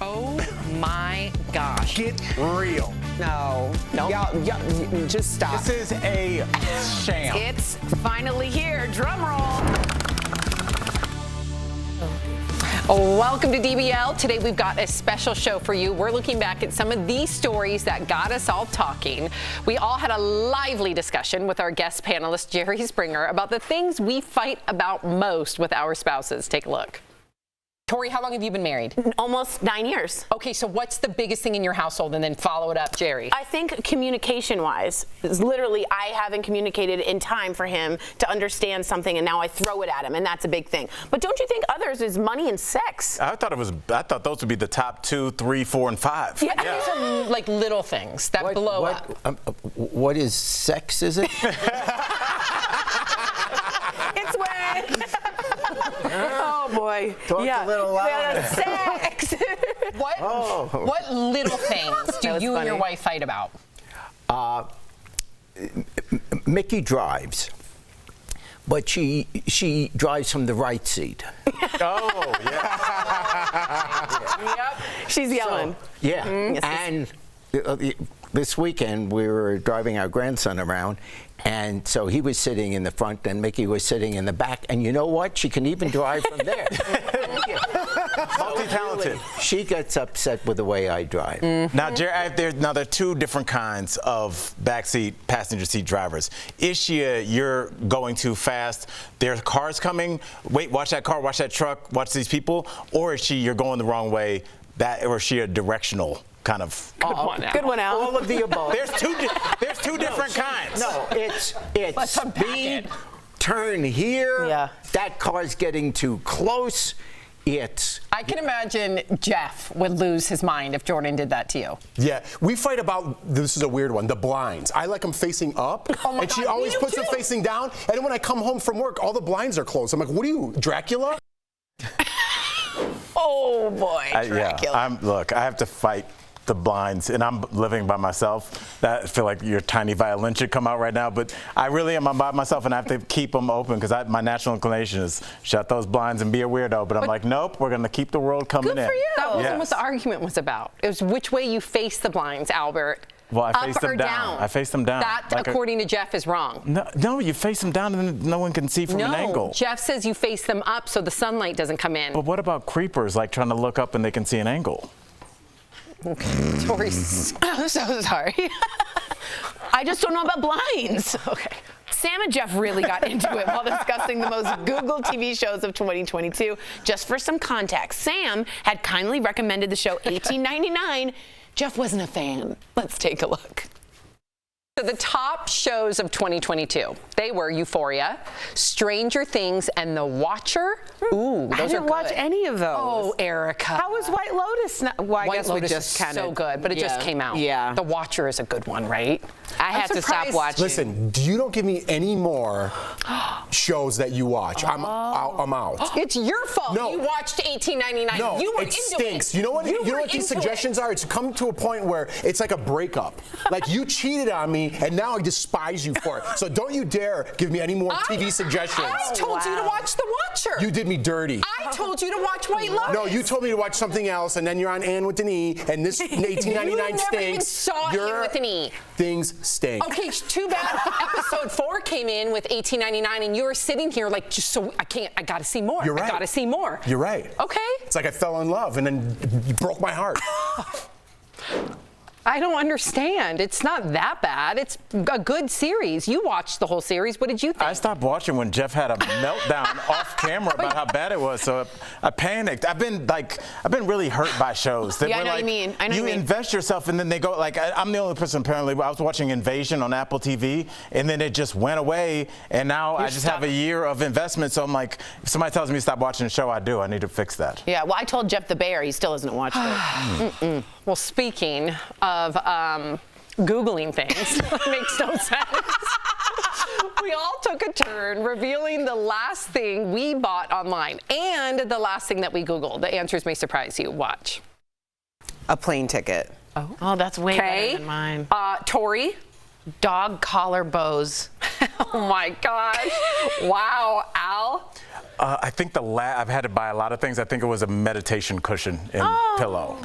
Oh my gosh. Get real. No. Y'all, just stop. This is a sham. It's finally here. Drum roll. Welcome to DBL. Today we've got a special show for you. We're looking back at some of these stories that got us all talking. We all had a lively discussion with our guest panelist, Jerry Springer, about the things we fight about most with our spouses. Take a look. Tori, how long have you been married? Almost 9 years. Okay, so what's the biggest thing in your household? And then follow it up, Jerry. I think communication-wise, is literally I haven't communicated in time for him to understand something, and now I throw it at him, and that's a big thing. But don't you think others is money and sex? I thought those would be the top 2, 3, 4, and 5. Yeah, these are like little things that blow up. What is sex, is it? It's when... Oh boy. Talk a little louder. Sex. What little things do you and your wife fight about? Mickey drives, but she drives from the right seat. Oh, yeah. Yep. She's yelling. So, yeah. And this weekend we were driving our grandson around, and so he was sitting in the front and Mickey was sitting in the back. And you know what? She can even drive from there. Multi-talented. She gets upset with the way I drive. Now, Jerry, there are 2 different kinds of backseat passenger seat drivers. Is she you're going too fast, there's cars coming, wait, watch that car, watch that truck, watch these people, or is she you're going the wrong way, or is she a directional kind of? Good one, Al. All of the above. There's two different kinds. No, it's speed, turn here. Yeah. That car's getting too close. I can imagine Jeff would lose his mind if Jordan did that to you. Yeah, we fight about, this is a weird one, the blinds. I like them facing up, and she always puts them facing down. And then when I come home from work, all the blinds are closed. I'm like, what are you, Dracula? Oh boy, Dracula. Look, I have to fight the blinds, and I'm living by myself. I feel like your tiny violin should come out right now, but I really am by myself, and I have to keep them open because my natural inclination is shut those blinds and be a weirdo. But I'm like, nope, we're going to keep the world coming in. Good for you. That wasn't what the argument was about. It was which way you face the blinds, Albert. Well, I face them down. I face them down. That, like according to Jeff, is wrong. No, you face them down and then no one can see from an angle. No, Jeff says you face them up so the sunlight doesn't come in. But what about creepers, like trying to look up and they can see an angle? Okay, Tori's. I'm so sorry. I just don't know about blinds. Okay. Sam and Jeff really got into it while discussing the most Googled TV shows of 2022. Just for some context, Sam had kindly recommended the show 1899. Jeff wasn't a fan. Let's take a look. So the top shows of 2022, they were Euphoria, Stranger Things, and The Watcher. Ooh, those I are didn't good. watch any of those. Oh, Erica. How was White Lotus? Well, I White guess Lotus we just is kind of so good, but it just came out. Yeah. The Watcher is a good one, right? I had to stop watching. Listen, you don't give me any more shows that you watch. I'm out. It's your fault. No. You watched 1899. No, you were it into stinks. It. You know what? You know were what these into suggestions it. are? It's come to a point where it's like a breakup. Like you cheated on me, and now I despise you for it. So don't you dare give me any more TV suggestions. I told you to watch The Watcher. You did me dirty. I told you to watch White Lotus. No, you told me to watch something else, and then you're on Anne with an E, and this 1899 You never stinks. even saw Anne with an E. Things stink. Okay, too bad. Episode 4 came in with 1899, and you were sitting here like, just so I can't. I gotta see more. You're right. I gotta see more. You're right. Okay. It's like I fell in love, and then you broke my heart. I don't understand. It's not that bad. It's a good series. You watched the whole series. What did you think? I stopped watching when Jeff had a meltdown off camera about how bad it was. So I panicked. I've been really hurt by shows. That Yeah, were I know what you mean. I know you what you mean. invest yourself, and then they go like, I'm the only person apparently. I was watching Invasion on Apple TV, and then it just went away. And now I just have a year of investment. So I'm like, if somebody tells me to stop watching the show, I do. I need to fix that. Yeah, well, I told Jeff the Bear. He still hasn't watched it. Well, speaking of Googling things, that makes no sense. We all took a turn revealing the last thing we bought online and the last thing that we Googled. The answers may surprise you. Watch. A plane ticket. Oh, that's way better than mine. Tori. Dog collar bows. Oh my gosh. Wow, Al. I think I've had to buy a lot of things. I think it was a meditation cushion and pillow.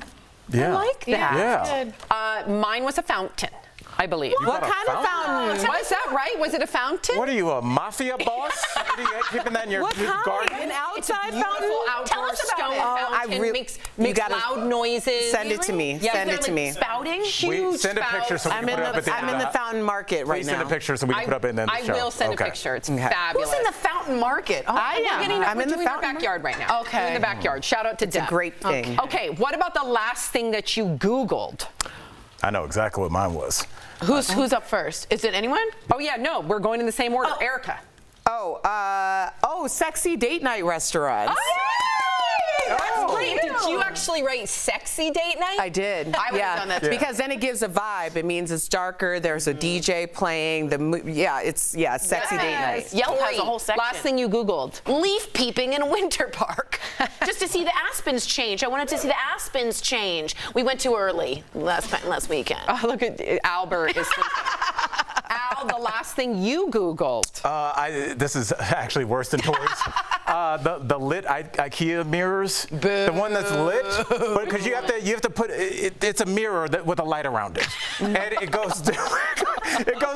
Yeah. I like that. Yeah. Mine was a fountain, I believe. What kind of fountain? Was that right? Was it a fountain? What are you, a mafia boss? What are you keeping that in your What kind? garden? An outside Beautiful fountain? outdoor stone fountain. really- makes you gotta loud noises. Send it to me. Yeah, Send they're it to me. Spouting? Huge Send a picture so we spouts. can put it up at the I'm in the fountain market right Please now. send a picture so we can put it up in the show. I will send a picture. It's fabulous. Who's in the fountain market? Oh, I We're am. getting up. I'm We're in the doing our fountain backyard right now. Okay. We're in the backyard. Shout out to Deb. It's a great thing. Okay, what about the last thing that you Googled? I know exactly what mine was. Who's up first? Is it anyone? Oh yeah, no, we're going in the same order. Erica. Sexy date night restaurants. That's great. Did you actually write sexy date night? I did. I would've done that too. Because then it gives a vibe. It means it's darker. There's a DJ playing. Sexy date night. Yelp has a whole section. Last thing you Googled. Leaf peeping in a winter park. Just to see the aspens change. I wanted to see the aspens change. We went too early last weekend. Oh, look at Albert is sleeping. Al, the last thing you Googled. This is actually worse than toys. The lit IKEA mirrors. The one that's lit, because you have to put it's a mirror with a light around it, and it goes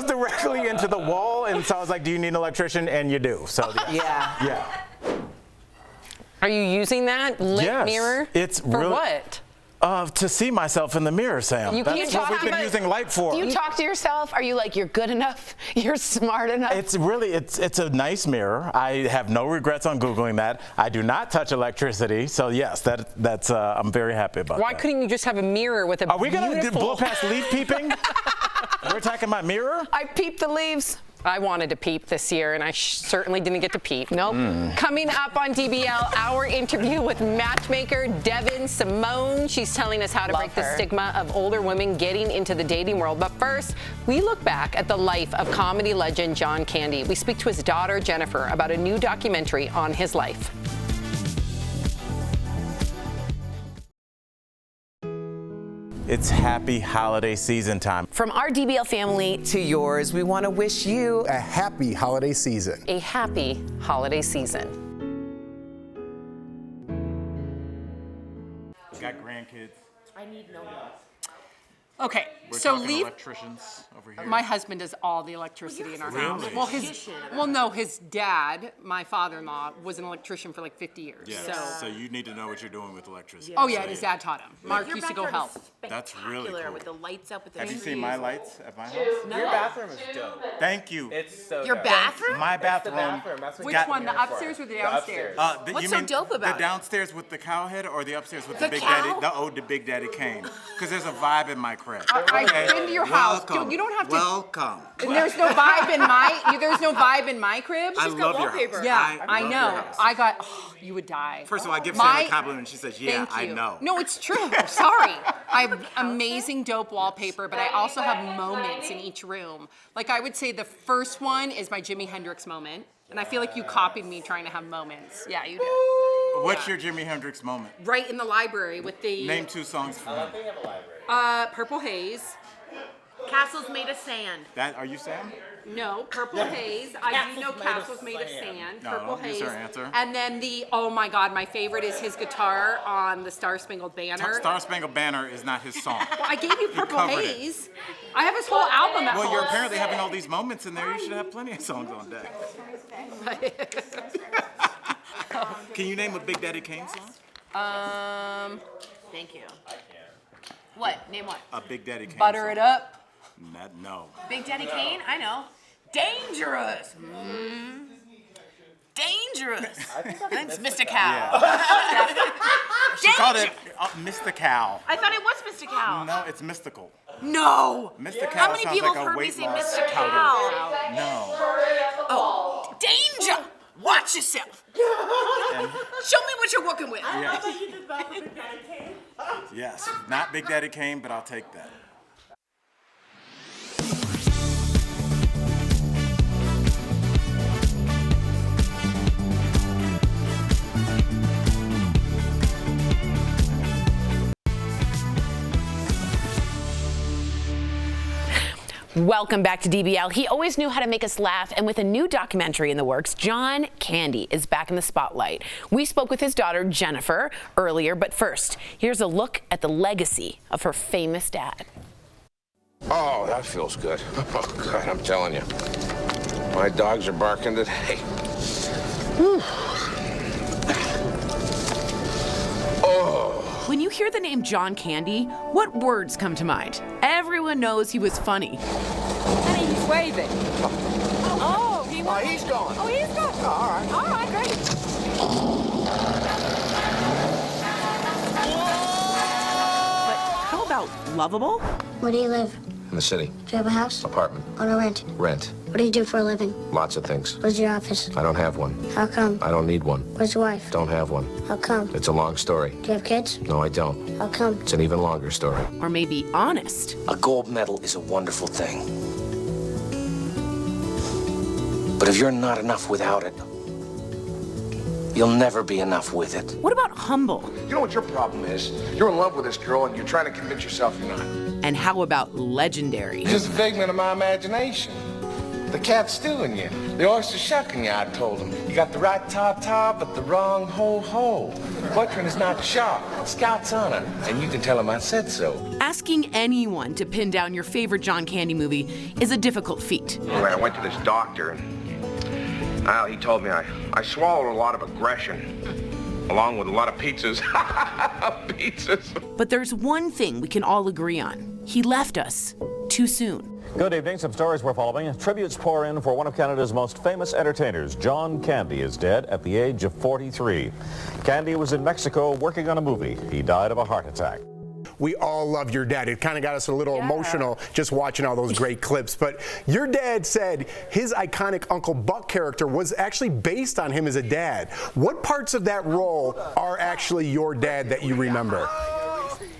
directly into the wall. And so I was like, "Do you need an electrician?" And you do. So yeah. Are you using that lit Yes. mirror? It's for really- what? To see myself in the mirror, Sam. You That's talk what we've been about- using light for. Do you talk to yourself? Are you like, you're good enough? You're smart enough? It's a nice mirror. I have no regrets on Googling that. I do not touch electricity, so yes, that's I'm very happy about Why that. couldn't you just have a mirror with a Are we gonna beautiful... blow past leaf peeping? We're attacking my mirror? I peeped the leaves. I wanted to peep this year, and I certainly didn't get to peep. Nope. Coming up on DBL, our interview with matchmaker Devin Simone. She's telling us how to break the stigma of older women getting into the dating world. But first, we look back at the life of comedy legend John Candy. We speak to his daughter, Jennifer, about a new documentary on his life. It's happy holiday season time. From our DBL family To yours, we want to wish you A happy holiday season. A happy holiday season. Got grandkids. Okay, We're so talking leave. electricians over here. My husband does all the electricity in our house. Really? His dad, my father-in-law, was an electrician for like 50 years. Yeah. So. So you need to know what you're doing with electricity. Oh yeah, and his dad taught him. Mark used to go help. That's really cool. with the lights up with the Have you trees. seen my lights at my house? Your bathroom is dope. Thank you. It's so Your dope. bathroom? My The bathroom. bathroom. That's what Which got one, me the here for. upstairs or the The downstairs? upstairs. What's You so mean dope about the it? downstairs with the cow head or the upstairs with The the big cow? daddy, the old Big Daddy cane? Because there's a vibe in my crib. I've been to your house. Welcome. Dude, you don't have to. Welcome. And there's no vibe in my. There's no vibe in my crib. I love your house. Yeah, I love know. your house. I got. Oh, you would die. First of all, I give My- Sam a compliment and she says, yeah, Thank I you. know. No, it's true. Sorry. I have amazing dope wallpaper, but I also have moments in each room. Like I would say the first one is my Jimi Hendrix moment. And I feel like you copied me trying to have moments. Yeah, you did. What's your Jimi Hendrix moment? Right in the library with the Name 2 songs for him. Purple Haze. Castles made of sand. Are you Sam? No, Purple Haze. I do know Castles Made of Sand. No, Purple don't Haze. use her answer. And then oh my God, my favorite is his guitar on the Star Spangled Banner. Star Spangled Banner is not his song. I gave you Purple covered it. Haze. I have his whole album at Well, home. you're apparently having all these moments in there. You should have plenty of songs on deck. Can you name a Big Daddy Kane song? Thank you. What? Name what? A Big Daddy Kane Butter song. it up. No. Big Daddy Kane? I know. Dangerous. Dangerous. That's Mr. Cow. She called it Mr. Cow. I thought it was Mr. Cow. No, it's mystical. No. Mr. Cow How many sounds people like have a heard me weight say loss Mr. powder. Cow? No. Oh, danger. Watch yourself. Show me what you're working with. Yes, not Big Daddy Kane, but I'll take that. Welcome back to DBL. He always knew how to make us laugh, and with a new documentary in the works, John Candy is back in the spotlight. We spoke with his daughter, Jennifer, earlier, but first, here's a look at the legacy of her famous dad. Oh, that feels good. Oh, God, I'm telling you. My dogs are barking today. Whew. Oh. When you hear the name John Candy, what words come to mind? Everyone knows he was funny. Honey, he's waving. Oh, he's gone. Oh, he's gone. Oh, all right. All right, great. But how about lovable? Where do you live? In the city. Do you have a house? Apartment. On a rent? Rent. What do you do for a living? Lots of things. Where's your office? I don't have one. How come? I don't need one. Where's your wife? Don't have one. How come? It's a long story. Do you have kids? No, I don't. How come? It's an even longer story. Or maybe honest? A gold medal is a wonderful thing. But if you're not enough without it, you'll never be enough with it. What about humble? You know what your problem is? You're in love with this girl and you're trying to convince yourself you're not. And how about legendary? Just a figment of my imagination. The cat's stewing you. The oyster shucking you, I told him. You got the right ta-ta, but the wrong ho-ho. Butrin is not sharp. Scout's honor. And you can tell him I said so. Asking anyone to pin down your favorite John Candy movie is a difficult feat. Well, I went to this doctor, and he told me I swallowed a lot of aggression, along with a lot of pizzas. Pizzas. But there's one thing we can all agree on. He left us too soon. Good evening. Some stories we're following. Tributes pour in for one of Canada's most famous entertainers. John Candy is dead at the age of 43. Candy was in Mexico working on a movie. He died of a heart attack. We all love your dad. It kind of got us a little emotional just watching all those great clips. But your dad said his iconic Uncle Buck character was actually based on him as a dad. What parts of that role are actually your dad that you remember?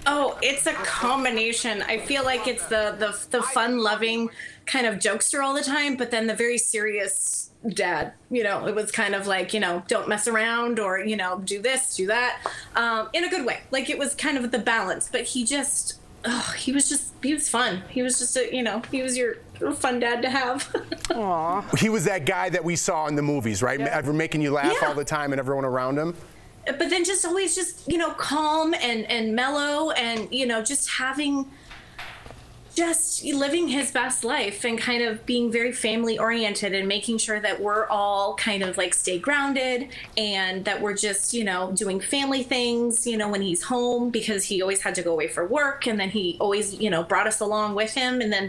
Oh, it's a combination. I feel like it's the fun-loving kind of jokester all the time, but then the very serious dad. You know, it was kind of like, you know, don't mess around, or, you know, do this, do that, in a good way. Like, it was kind of the balance, but he was fun. He was just he was your fun dad to have. Aww. He was that guy that we saw in the movies, right? Yeah. Making you laugh all the time and everyone around him. But then always calm and mellow, and, just living his best life and kind of being very family oriented and making sure that we're all kind of like stay grounded, and that we're just, doing family things, when he's home, because he always had to go away for work. And then he always, brought us along with him. And then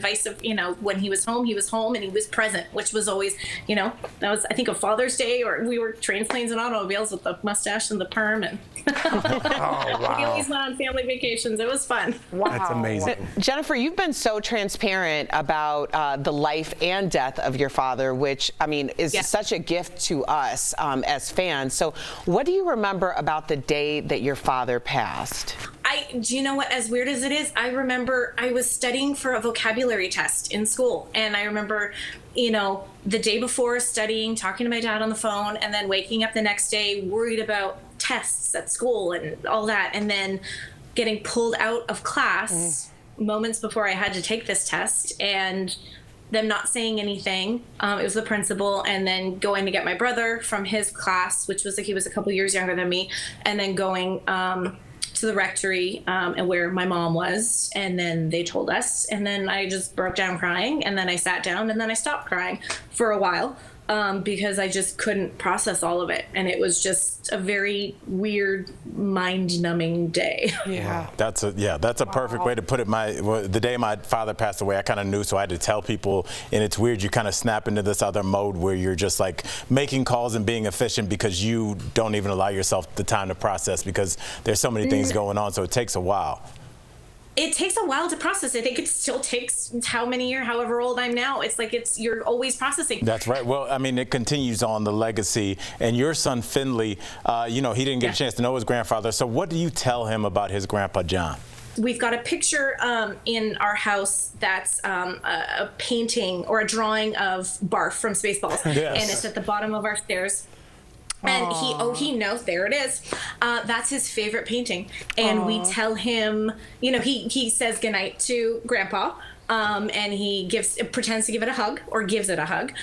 when he was home and he was present, which was always, that was, I think, a Father's Day, or we were trains, planes, and automobiles with the mustache and the perm. And Oh, wow. we always went on family vacations. It was fun. Wow. That's amazing. Jennifer, you've been so transparent about the life and death of your father, which, I mean, is such a gift to us as fans. So what do you remember about the day that your father passed? Do you know what, as weird as it is, I remember I was studying for a vocabulary test in school. And I remember, the day before studying, talking to my dad on the phone, and then waking up the next day worried about tests at school and all that. And then getting pulled out of class moments before I had to take this test, and them not saying anything. It was the principal, and then going to get my brother from his class, which was he was a couple years younger than me, and then going to the rectory and where my mom was, and then they told us, and then I just broke down crying, and then I sat down, and then I stopped crying for a while. Because I just couldn't process all of it. And it was just a very weird, mind-numbing day. Yeah. That's a perfect way to put it. The day my father passed away, I kind of knew, so I had to tell people. And it's weird, you kind of snap into this other mode where you're just like making calls and being efficient, because you don't even allow yourself the time to process, because there's so many things going on, so it takes a while. It takes a while to process. I think it still takes however old I'm now. It's like you're always processing. That's right. Well, I mean, it continues on the legacy. And your son, Finley, he didn't get a chance to know his grandfather. So what do you tell him about his grandpa, John? We've got a picture in our house that's a painting or a drawing of Barf from Spaceballs. Yes. And it's at the bottom of our stairs. And he knows, there it is. That's his favorite painting. And we tell him, he says goodnight to Grandpa. and he pretends to give it a hug, or gives it a hug.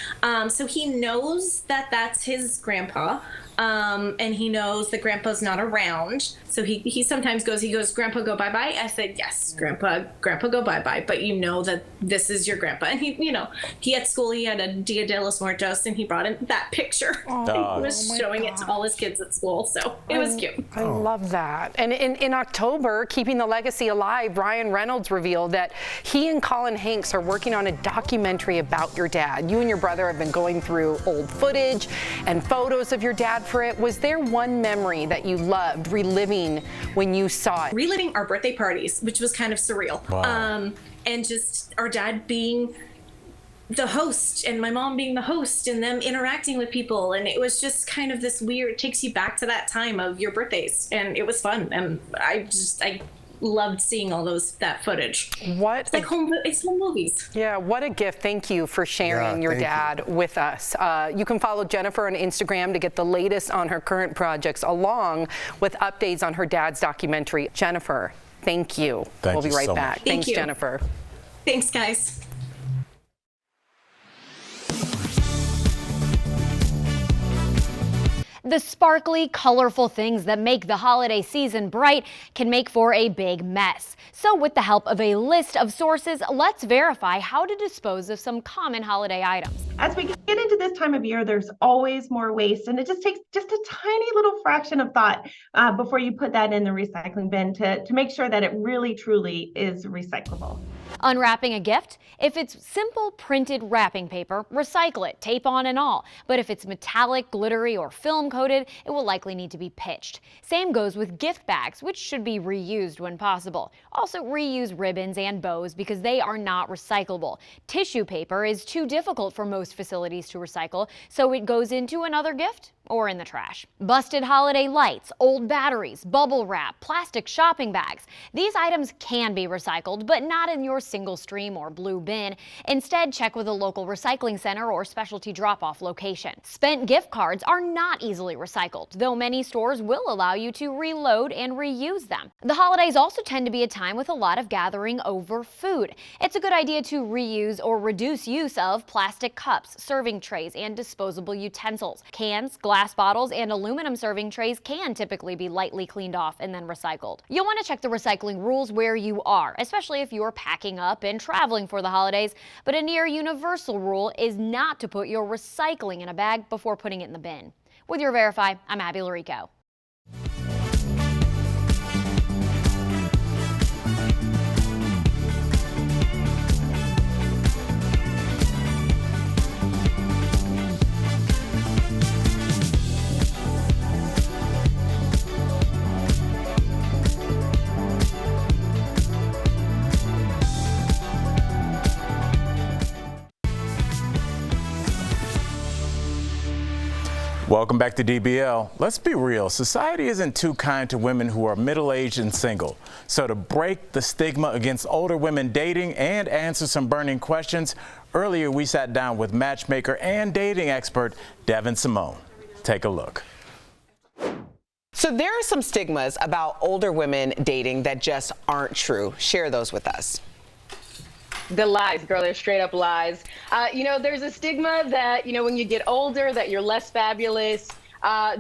So he knows that that's his grandpa. And he knows that Grandpa's not around. So he sometimes goes, Grandpa, go bye-bye. I said, yes, Grandpa, go bye-bye. But you know that this is your grandpa. And he at school, he had a Dia de los Muertos, and he brought in that picture. And he was showing it to all his kids at school. So it was cute. I love that. And in October, keeping the legacy alive, Ryan Reynolds revealed that he and Colin Hanks are working on a documentary about your dad. You and your brother have been going through old footage and photos of your dad for it. Was there one memory that you loved reliving when you saw it? Reliving our birthday parties, which was kind of surreal. Wow. And just our dad being the host and my mom being the host and them interacting with people. And it was just kind of this weird, it takes you back to that time of your birthdays. And it was fun. And I loved seeing all that footage. It's like home movies. Yeah, what a gift. Thank you for sharing your dad with us. You can follow Jennifer on Instagram to get the latest on her current projects, along with updates on her dad's documentary. Jennifer, thank you. We'll be right back. Thanks, Jennifer. Thanks, guys. The sparkly, colorful things that make the holiday season bright can make for a big mess. So with the help of a list of sources, let's verify how to dispose of some common holiday items. As we get into this time of year, there's always more waste, and it just takes just a tiny little fraction of thought before you put that in the recycling bin to make sure that it really, truly is recyclable. Unwrapping a gift? If it's simple printed wrapping paper, recycle it, tape on and all. But if it's metallic, glittery, or film coated, it will likely need to be pitched. Same goes with gift bags, which should be reused when possible. Also reuse ribbons and bows because they are not recyclable. Tissue paper is too difficult for most facilities to recycle, so it goes into another gift or in the trash. Busted holiday lights, old batteries, bubble wrap, plastic shopping bags. These items can be recycled, but not in your single stream or blue bin. Instead, check with a local recycling center or specialty drop-off location. Spent gift cards are not easily recycled, though many stores will allow you to reload and reuse them. The holidays also tend to be a time with a lot of gathering over food. It's a good idea to reuse or reduce use of plastic cups, serving trays, and disposable utensils. Cans, glass bottles, and aluminum serving trays can typically be lightly cleaned off and then recycled. You'll want to check the recycling rules where you are, especially if you're packing up and traveling for the holidays, but a near universal rule is not to put your recycling in a bag before putting it in the bin. With your Verify, I'm Abby Larico. Welcome back to DBL. Let's be real. Society isn't too kind to women who are middle-aged and single. So to break the stigma against older women dating and answer some burning questions, earlier we sat down with matchmaker and dating expert Devin Simone. Take a look. So there are some stigmas about older women dating that just aren't true. Share those with us. The lies, girl, they're straight up lies. There's a stigma that, when you get older, that you're less fabulous.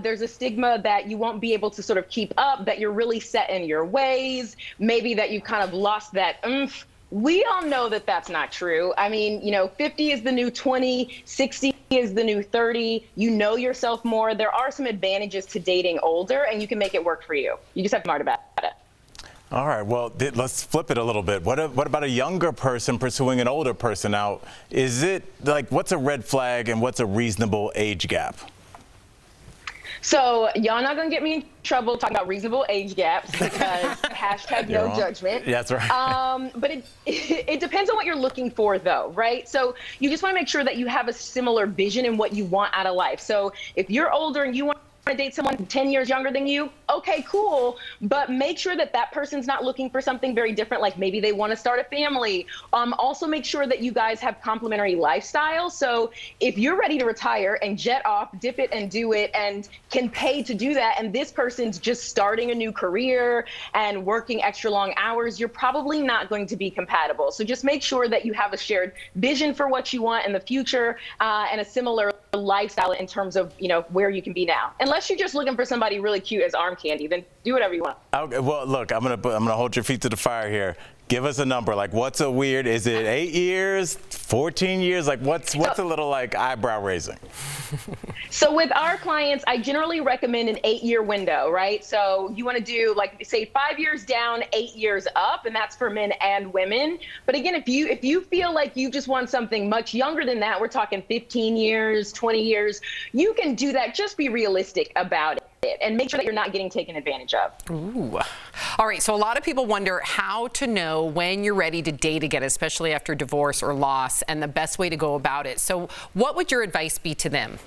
There's a stigma that you won't be able to sort of keep up, that you're really set in your ways, maybe that you've kind of lost that oomph. We all know that that's not true. 50 is the new 20, 60 is the new 30. You know yourself more. There are some advantages to dating older, and you can make it work for you. You just have to be smart about it. All right, well, let's flip it a little bit. What about a younger person pursuing an older person out? Is it what's a red flag and what's a reasonable age gap? So y'all not gonna get me in trouble talking about reasonable age gaps because hashtag no judgment. Yeah, that's right. But it depends on what you're looking for though, right? So you just wanna make sure that you have a similar vision in what you want out of life. So if you're older and you want to date someone 10 years younger than you, okay, cool. But make sure that that person's not looking for something very different, like maybe they want to start a family. Also make sure that you guys have complementary lifestyles. So if you're ready to retire and jet off, dip it and do it, and can pay to do that, and this person's just starting a new career and working extra long hours, you're probably not going to be compatible. So just make sure that you have a shared vision for what you want in the future, and a similar lifestyle in terms of, you know, where you can be now. Unless you're just looking for somebody really cute as arm candy, then do whatever you want. Okay, well, look, I'm gonna hold your feet to the fire here. Give us a number. Like, what's a weird? Is it 8 years, 14 years? Like, what's a little like eyebrow raising? So with our clients, I generally recommend an 8-year window, right? So you want to do, like, say 5 years down, 8 years up, and that's for men and women. But again, if you feel like you just want something much younger than that, we're talking 15 years, 20 years, you can do that. Just be realistic about it and make sure that you're not getting taken advantage of. Ooh. All right, so a lot of people wonder how to know when you're ready to date again, especially after divorce or loss, and the best way to go about it. So what would your advice be to them?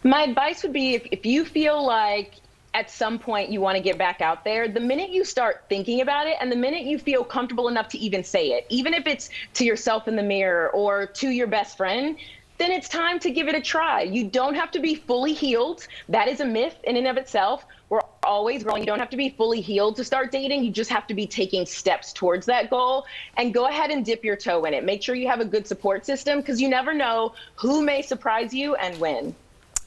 My advice would be, if you feel like at some point you want to get back out there, the minute you start thinking about it and the minute you feel comfortable enough to even say it, even if it's to yourself in the mirror or to your best friend, then it's time to give it a try. You don't have to be fully healed. That is a myth in and of itself. We're always growing. You don't have to be fully healed to start dating. You just have to be taking steps towards that goal, and go ahead and dip your toe in it. Make sure you have a good support system, because you never know who may surprise you and when.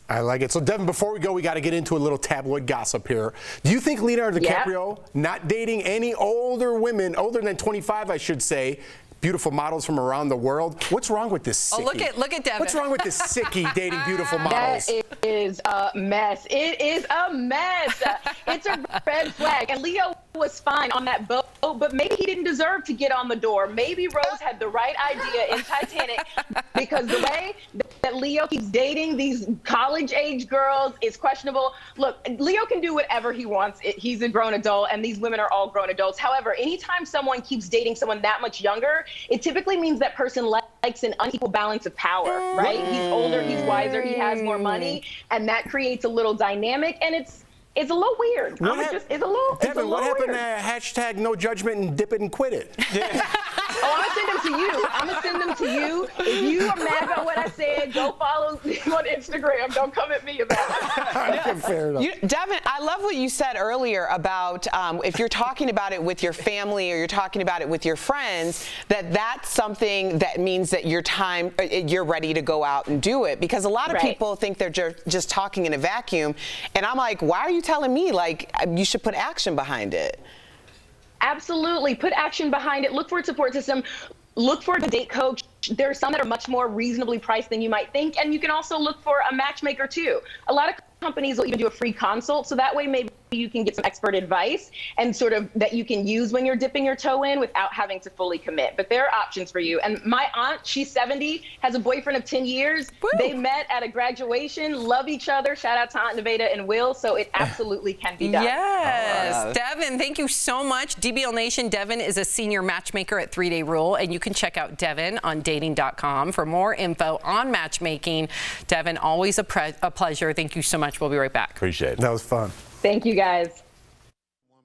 I like it. So, Devin, before we go, we got to get into a little tabloid gossip here. Do you think Leonardo DiCaprio not dating any older women, older than 25, I should say, beautiful models from around the world? What's wrong with this sickie? Oh, look at Devin. What's wrong with this sickie dating beautiful models? That is a mess. It is a mess. It's a red flag. And Leo was fine on that boat, but maybe he didn't deserve to get on the door. Maybe Rose had the right idea in Titanic, because the way that Leo keeps dating these college-age girls is questionable. Look, Leo can do whatever he wants. He's a grown adult, and these women are all grown adults. However, anytime someone keeps dating someone that much younger, it typically means that person likes an unequal balance of power, right? He's older, he's wiser, he has more money, and that creates a little dynamic, and it's a little weird. Devin, what happened to hashtag no judgment and dip it and quit it? Oh, I'm gonna send them to you. I'm gonna send them to you. If you are mad about what I said, go follow me on Instagram. Don't come at me about it. Fair enough. Devin, I love what you said earlier about if you're talking about it with your family or you're talking about it with your friends, that's something that means that you're ready to go out and do it. Because a lot of people think they're just talking in a vacuum, and I'm like, why are you telling me like you should put action behind it? Absolutely. Put action behind it. Look for a support system. Look for a date coach. There are some that are much more reasonably priced than you might think. And you can also look for a matchmaker too. A lot of companies will even do a free consult. So that way maybe you can get some expert advice and sort of that you can use when you're dipping your toe in without having to fully commit. But there are options for you. And my aunt, she's 70, has a boyfriend of 10 years. Woo! They met at a graduation, love each other. Shout out to Aunt Nevada and Will. So it absolutely can be done. Yes. Devin, thank you so much. DBL Nation, Devin is a senior matchmaker at 3 Day Rule, and you can check out Devin on dating.com for more info on matchmaking. Devin, always a pleasure. Thank you so much. We'll be right back. Appreciate it. That was fun. Thank you, guys.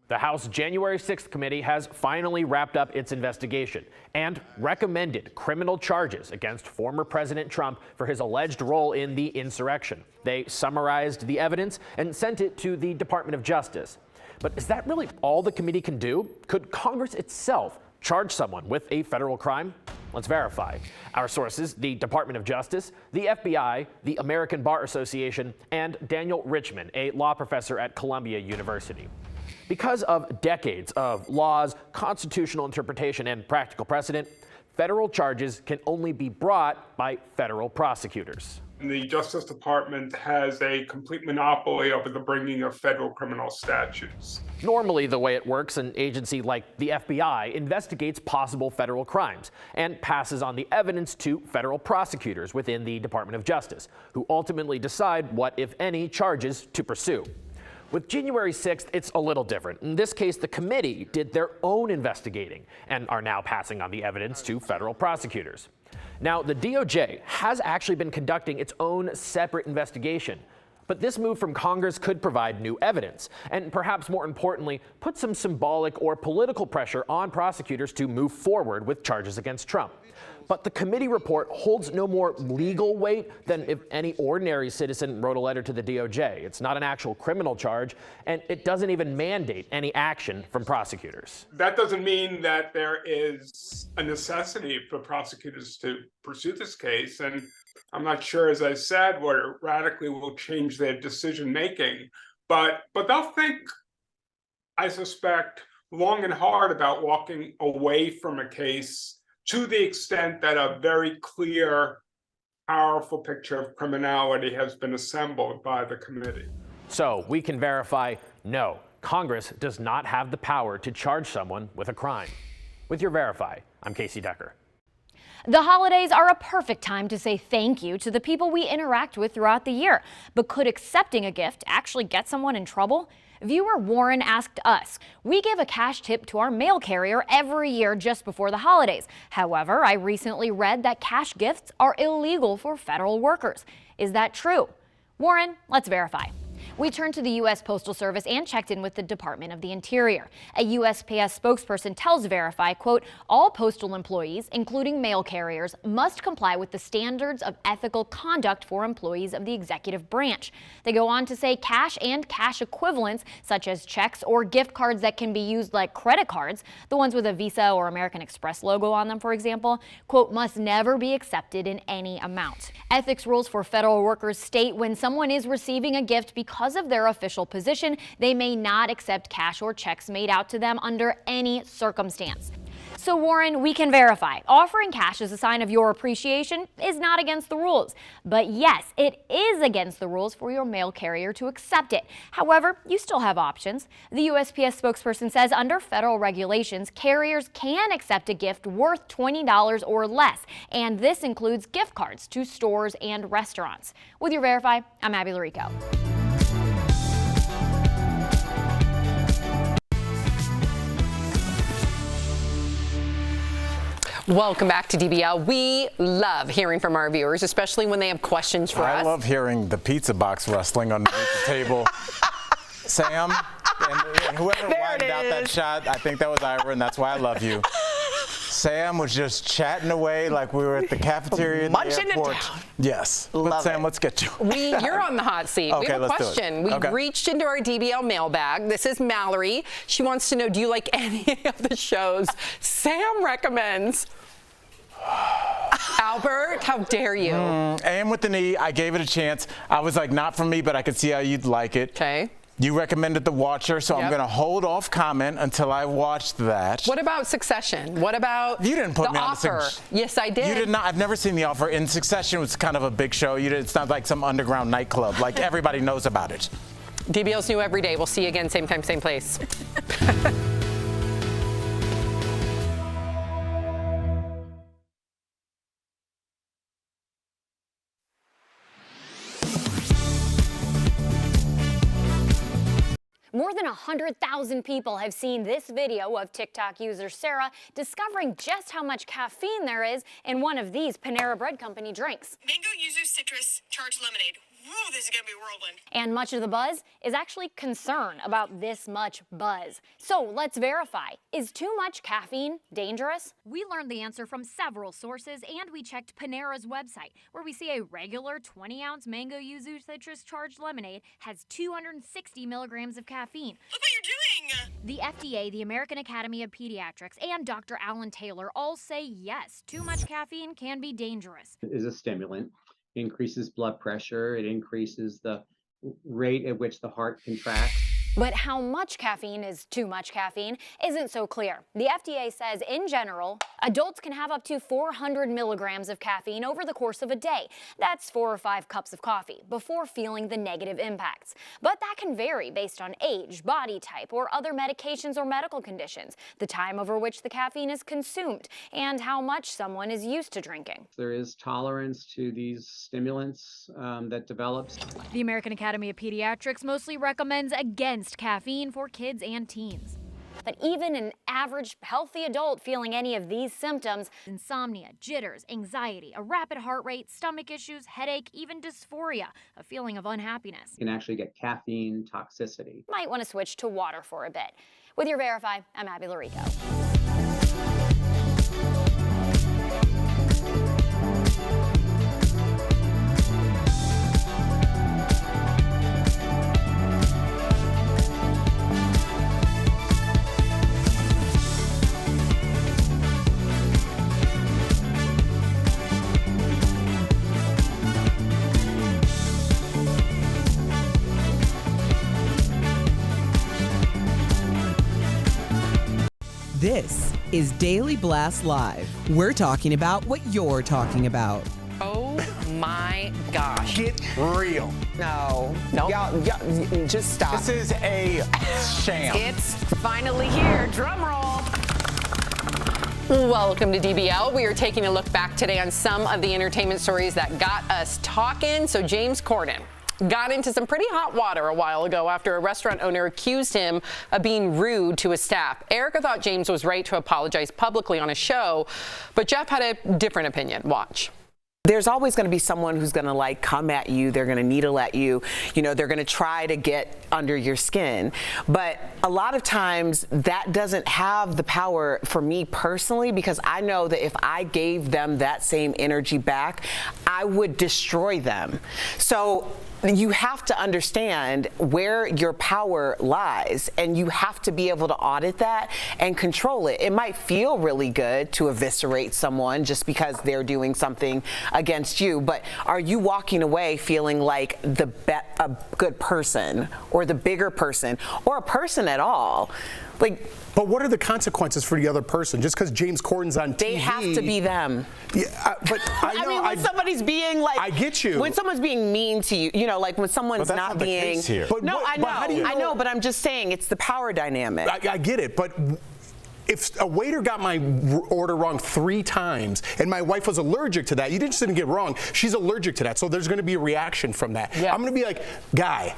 The House January 6th committee has finally wrapped up its investigation and recommended criminal charges against former President Trump for his alleged role in the insurrection. They summarized the evidence and sent it to the Department of Justice. But is that really all the committee can do? Could Congress itself charge someone with a federal crime? Let's verify. Our sources, the Department of Justice, the FBI, the American Bar Association, and Daniel Richman, a law professor at Columbia University. Because of decades of laws, constitutional interpretation, and practical precedent, federal charges can only be brought by federal prosecutors. The Justice Department has a complete monopoly over the bringing of federal criminal statutes. Normally, the way it works, an agency like the FBI investigates possible federal crimes and passes on the evidence to federal prosecutors within the Department of Justice, who ultimately decide what, if any, charges to pursue. With January 6th, it's a little different. In this case, the committee did their own investigating and are now passing on the evidence to federal prosecutors. Now, the DOJ has actually been conducting its own separate investigation, But this move from Congress could provide new evidence, and perhaps more importantly, put some symbolic or political pressure on prosecutors to move forward with charges against Trump. But the committee report holds no more legal weight than if any ordinary citizen wrote a letter to the DOJ. It's not an actual criminal charge, and it doesn't even mandate any action from prosecutors. That doesn't mean that there is a necessity for prosecutors to pursue this case. And I'm not sure, as I said, what radically will change their decision making. But they'll think, I suspect, long and hard about walking away from a case to the extent that a very clear, powerful picture of criminality has been assembled by the committee. So we can verify, no, Congress does not have the power to charge someone with a crime. With your Verify, I'm Casey Decker. The holidays are a perfect time to say thank you to the people we interact with throughout the year. But could accepting a gift actually get someone in trouble? Viewer Warren asked us. We give a cash tip to our mail carrier every year just before the holidays. However, I recently read that cash gifts are illegal for federal workers. Is that true? Warren, let's verify. We turned to the U.S. Postal Service and checked in with the Department of the Interior. A USPS spokesperson tells Verify, quote, all postal employees, including mail carriers, must comply with the standards of ethical conduct for employees of the executive branch. They go on to say cash and cash equivalents, such as checks or gift cards that can be used like credit cards, the ones with a Visa or American Express logo on them, for example, quote, must never be accepted in any amount. Ethics rules for federal workers state when someone is receiving a gift because of their official position, they may not accept cash or checks made out to them under any circumstance. So Warren, we can verify, offering cash as a sign of your appreciation is not against the rules. But yes, it is against the rules for your mail carrier to accept it. However, you still have options. The USPS spokesperson says under federal regulations, carriers can accept a gift worth $20 or less, and this includes gift cards to stores and restaurants. With your Verify, I'm Abby Larico. Welcome back to DBL. We love hearing from our viewers, especially when they have questions for us. I love hearing the pizza box rustling underneath the table. Sam, and whoever lined out that shot, I think that was Ira, and that's why I love you. Sam was just chatting away like we were at the cafeteria in the airport. Yes. Sam, let's get you. You're on the hot seat. Okay, we have a question. We reached into our DBL mailbag. This is Mallory. She wants to know, do you like any of the shows Sam recommends? Albert, how dare you? And with the knee, I gave it a chance. I was like, not for me, but I could see how you'd like it. Okay. You recommended The Watcher, so I'm going to hold off comment until I watched that. What about Succession? What about You didn't put The me on Offer? Yes, I did. You did not. I've never seen The Offer. In Succession was kind of a big show. It's not like some underground nightclub. Like everybody knows about it. DBL's new every day. We'll see you again, same time, same place. More than 100,000 people have seen this video of TikTok user Sarah discovering just how much caffeine there is in one of these Panera Bread Company drinks. Mango yuzu citrus charged lemonade. Woo, this is gonna be a whirlwind. And much of the buzz is actually concern about this much buzz. So let's verify. Is too much caffeine dangerous? We learned the answer from several sources, and we checked Panera's website, where we see a regular 20-ounce mango yuzu citrus charged lemonade has 260 milligrams of caffeine. Look what you're doing! The FDA, the American Academy of Pediatrics, and Dr. Alan Taylor all say yes, too much caffeine can be dangerous. It is a stimulant. Increases blood pressure, it increases the rate at which the heart contracts. But how much caffeine is too much caffeine isn't so clear. The FDA says, in general, adults can have up to 400 milligrams of caffeine over the course of a day. That's 4 or 5 cups of coffee before feeling the negative impacts. But that can vary based on age, body type, or other medications or medical conditions, the time over which the caffeine is consumed, and how much someone is used to drinking. There is tolerance to these stimulants that develops. The American Academy of Pediatrics mostly recommends against caffeine for kids and teens. But even an average healthy adult feeling any of these symptoms, insomnia, jitters, anxiety, a rapid heart rate, stomach issues, headache, even dysphoria, a feeling of unhappiness, You can actually get caffeine toxicity. might want to switch to water for a bit. With your Verify, I'm Abby Larico. This is Daily Blast Live. We're talking about what you're talking about. Oh my gosh. Get real. No. Nope. Y'all, just stop. This is a sham. It's finally here. Drum roll. Welcome to DBL. We are taking a look back today on some of the entertainment stories that got us talking. So James Corden got into some pretty hot water a while ago after a restaurant owner accused him of being rude to his staff. Erica thought James was right to apologize publicly on a show, but Jeff had a different opinion. Watch. There's always going to be someone who's going to like come at you. They're going to needle at you. You know, they're going to try to get under your skin. But a lot of times that doesn't have the power for me personally, because I know that if I gave them that same energy back, I would destroy them. So you have to understand where your power lies, and you have to be able to audit that and control it. It might feel really good to eviscerate someone just because they're doing something against you, but are you walking away feeling like a good person or the bigger person or a person at all? Like, but what are the consequences for the other person? Just because James Corden's on TV, they have to be them. Yeah, but I know. I mean, when somebody's being like, I get you. When someone's being mean to you, you know, like when someone's not being. Case here. But no, what, I know. how do you know? I know, but I'm just saying it's the power dynamic. I get it, but if a waiter got my order wrong 3 times and my wife was allergic to that, you just didn't get it wrong. She's allergic to that, so there's going to be a reaction from that. Yeah. I'm going to be like, guy,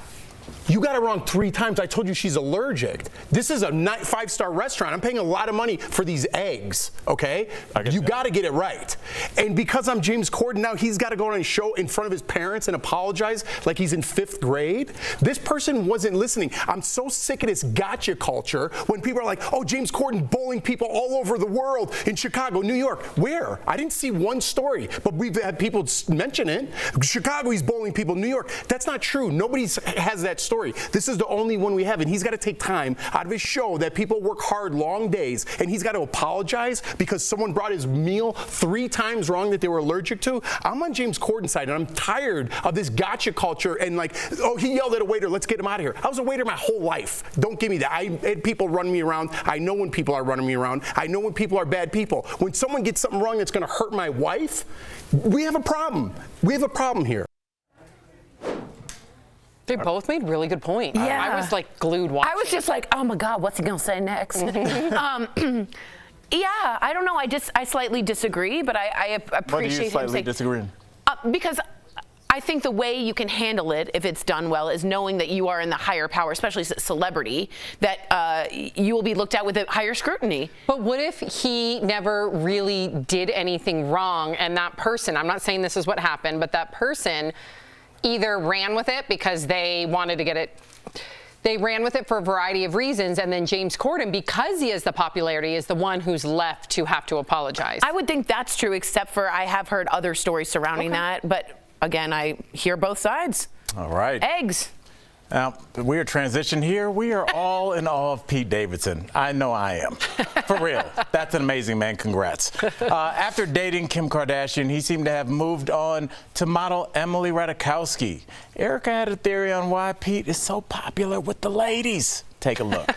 you got it wrong 3 times. I told you she's allergic. This is a 5-star restaurant. I'm paying a lot of money for these eggs, okay? You got to get it right. And because I'm James Corden now, he's got to go on a show in front of his parents and apologize like he's in 5th grade. This person wasn't listening. I'm so sick of this gotcha culture when people are like, oh, James Corden bullying people all over the world in Chicago, New York. Where? I didn't see one story, but we've had people mention it. Chicago, he's bullying people. New York. That's not true. Nobody has that story. This is the only one we have, and he's got to take time out of his show that people work hard, long days, and he's got to apologize because someone brought his meal 3 times wrong that they were allergic to. I'm on James Corden's side, and I'm tired of this gotcha culture and like, oh, he yelled at a waiter, let's get him out of here. I was a waiter my whole life. Don't give me that. I had people run me around. I know when people are running me around. I know when people are bad people. When someone gets something wrong that's going to hurt my wife, we have a problem. We have a problem here. They both made really good points. Yeah. I was like glued watching. I was just like, oh my God, what's he gonna say next? Yeah, I don't know. I slightly disagree, but I appreciate Why do you him slightly saying, disagree? because I think the way you can handle it, if it's done well, is knowing that you are in the higher power, especially celebrity, that you will be looked at with a higher scrutiny. But what if he never really did anything wrong, and that person, I'm not saying this is what happened, but that person either ran with it because they wanted to get it, they ran with it for a variety of reasons, and then James Corden, because he has the popularity, is the one who's left to have to apologize. I would think that's true, except for I have heard other stories surrounding that, but again, I hear both sides. All right. Eggs. Now, we are transitioned here. We are all in awe of Pete Davidson. I know I am. For real. That's an amazing man. Congrats. After dating Kim Kardashian, he seemed to have moved on to model Emily Ratajkowski. Erica had a theory on why Pete is so popular with the ladies. Take a look.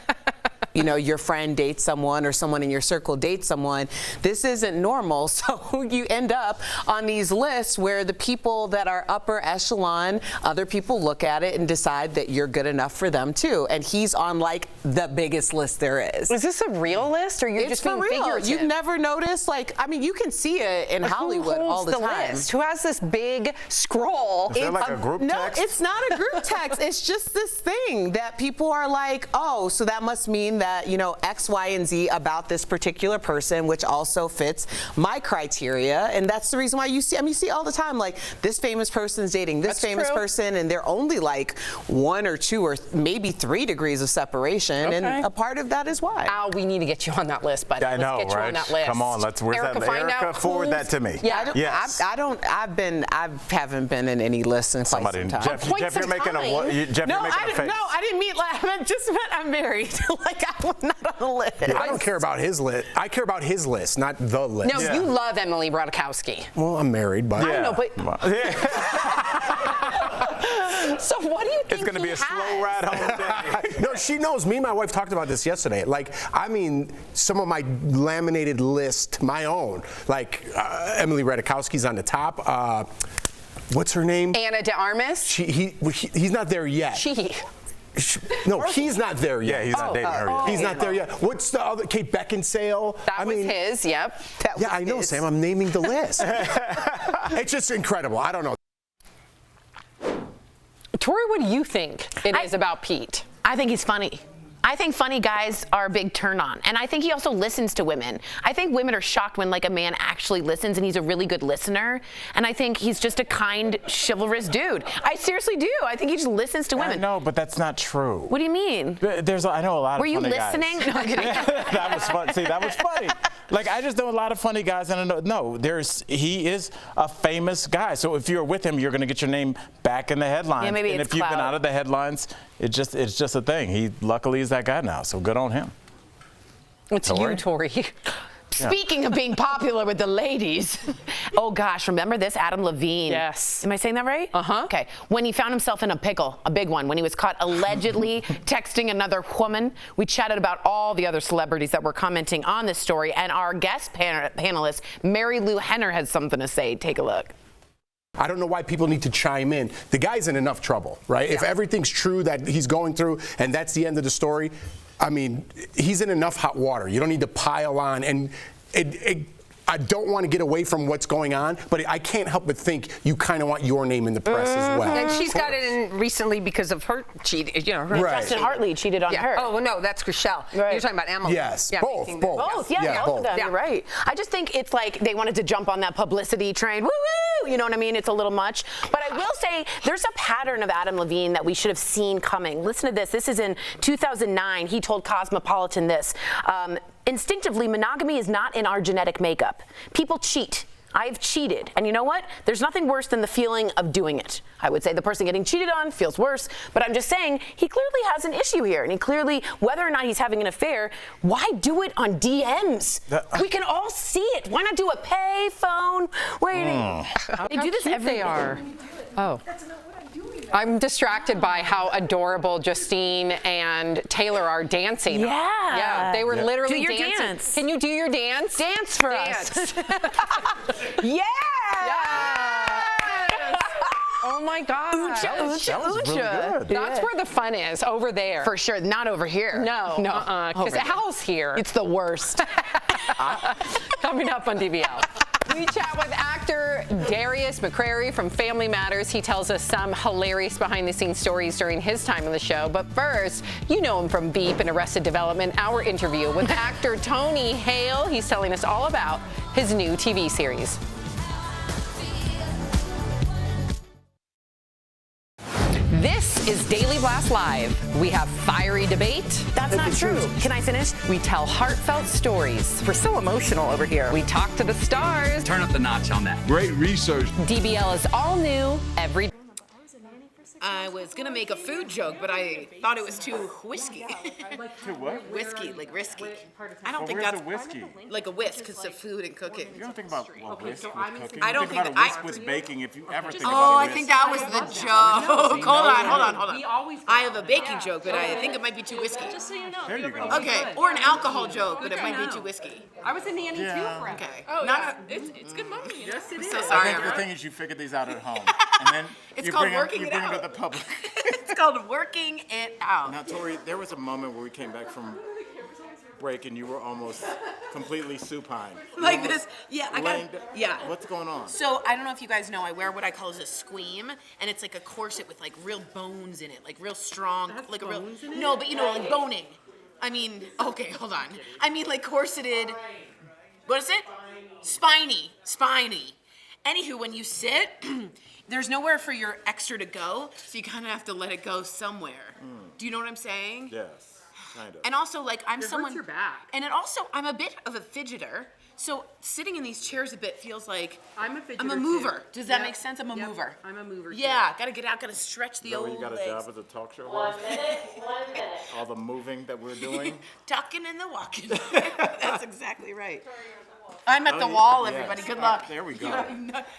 You know, your friend dates someone or someone in your circle dates someone. This isn't normal, so you end up on these lists where the people that are upper echelon, other people look at it and decide that you're good enough for them too. And he's on like the biggest list there is. Is this a real list, or you're just being figurative? You've never noticed, like, I mean, you can see it in Hollywood all the time. List? Who has this big scroll? Is that like a group text? No, it's not a group text. It's just this thing that people are like, oh, so that must mean that, you know, X, Y, and Z about this particular person, which also fits my criteria. And that's the reason why you see, I mean, you see all the time, like, this famous person's dating this famous person, and they're only like 1 or 2 or maybe 3 degrees of separation. And a part of that is why. Al, we need to get you on that list, buddy. I know, let's get right? you on that list. Come on, where's Erica, that? find Erica, out forward that to me. Yeah, I haven't been in any lists in quite some time. Jeff, you're making a face. No, I didn't mean like, I just meant I'm married. Like, I'm not on the list. Yeah, I don't care about his list. I care about his list, not the list. No, you love Emily Ratajkowski. Well, I'm married, but I know, but so what do you think it's going to be a slow ride home day? No, she knows. Me and my wife talked about this yesterday. Like, I mean, some of my laminated list, my own, like Emily Ratajkowski's on the top. What's her name? Anna de Armas. He's not there yet. No, he's not there yet. Yeah, he's not dating her yet. He's not there yet. What's the other? Kate Beckinsale. That was his. Yep. Yeah, I know, Sam. I'm naming the list. It's just incredible. I don't know. Tori, what do you think it is about Pete? I think he's funny. I think funny guys are a big turn on. And I think he also listens to women. I think women are shocked when like a man actually listens, and he's a really good listener. And I think he's just a kind, chivalrous dude. I seriously do. I think he just listens to women. No, but that's not true. What do you mean? I know a lot Were of you funny listening? guys. No, I'm kidding. That was fun. See, that was funny. Like, I just know a lot of funny guys, and I know he is a famous guy. So if you're with him, you're going to get your name back in the headlines. Yeah, maybe and it's if you've been clout. out of the headlines, it's just a thing. He luckily is that guy now. So good on him. It's you, Tori. Speaking of being popular with the ladies, oh gosh, remember this? Adam Levine. Yes. Am I saying that right? Uh-huh. Okay. When he found himself in a pickle, a big one, when he was caught allegedly texting another woman, we chatted about all the other celebrities that were commenting on this story, and our guest panelist, Mary Lou Henner, has something to say. Take a look. I don't know why people need to chime in. The guy's in enough trouble, right? Yeah. If everything's true that he's going through and that's the end of the story, I mean, he's in enough hot water. You don't need to pile on. And I don't want to get away from what's going on, but I can't help but think you kind of want your name in the press as well. And she's got it in recently because of her cheating. You know, her Right. Justin Hartley cheated on her. Oh, well, no, that's Chriselle. Right. You're talking about Emily. Yes, Yeah, both. Yeah, both of them. You're right. I just think it's like they wanted to jump on that publicity train. Woo woo! You know what I mean? It's a little much. But I will say there's a pattern of Adam Levine that we should have seen coming. Listen to this. This is in 2009. He told Cosmopolitan this. Instinctively, monogamy is not in our genetic makeup. People cheat. I've cheated. And you know what? There's nothing worse than the feeling of doing it. I would say the person getting cheated on feels worse, but I'm just saying he clearly has an issue here. And he clearly, whether or not he's having an affair, why do it on DMs? We can all see it. Why not do a pay phone waiting? They do this every They are. Oh. I'm distracted by how adorable Justine and Taylor are dancing. Yeah. Yeah. They were literally Do your dancing. dance. Can you do your dance? Dance for us. Yeah. Oh my God. Oocha, oocha, oocha. That's where the fun is, over there. For sure, not over here. No. Because Al's here. It's the worst. Coming up on DBL. We chat with actor Darius McCrary from Family Matters. He tells us some hilarious behind-the-scenes stories during his time on the show. But first, you know him from Beep and Arrested Development, our interview with actor Tony Hale. He's telling us all about his new TV series. This is Daily Blast Live. We have fiery debate. That's not true. Can I finish? We tell heartfelt stories. We're so emotional over here. We talk to the stars. Turn up the notch on that. Great research. DBL is all new every day. I was gonna make a food joke, but I thought it was too whiskey. Too what? Whiskey, like risky. I don't think where's that's the whiskey? Like a whisk, because of food and cooking. You don't think about a whisk with cooking. I don't think think about a that whisk with baking if you ever think Oh, about a I whisk. think that was the joke. Hold on. I have a baking joke, but I think it might be too whiskey. Just so you know. There you go. Okay, or an alcohol joke, but it might be too whiskey. I was in the NE too for it. Okay. Oh, Not yeah. It's good money. Yes, it is. so sorry. I think the thing is you figured these out at home, and then It's you called bring working you it bring out. to the public. It's called working it out. Now, Tori, there was a moment where we came back from break and you were almost completely supine. Like this. Yeah, I got. Laying down- Yeah. What's going on? So I don't know if you guys know, I wear what I call as a squeam, and it's like a corset with like real bones in it, like real strong, like a real. No, but you know, like boning. I mean, okay, hold on. I mean, like corseted. What is it? Spiny. Anywho, when you sit, there's nowhere for your extra to go, so you kind of have to let it go somewhere. Do you know what I'm saying? Yes, kind of. And also, like, I'm It someone. hurts your back. And it also, I'm a bit of a fidgeter. So sitting in these chairs a bit feels like I'm a fidgeter I'm a mover. too. Does that Yep. make sense? I'm a Yep. mover. I'm a mover. Yeah, gotta get out, gotta stretch the old You got a legs. job as a talk show One host? minute. All the moving that we're doing? Talking and the walking. That's exactly right. I'm at the wall, everybody. yes. Good luck. There we go.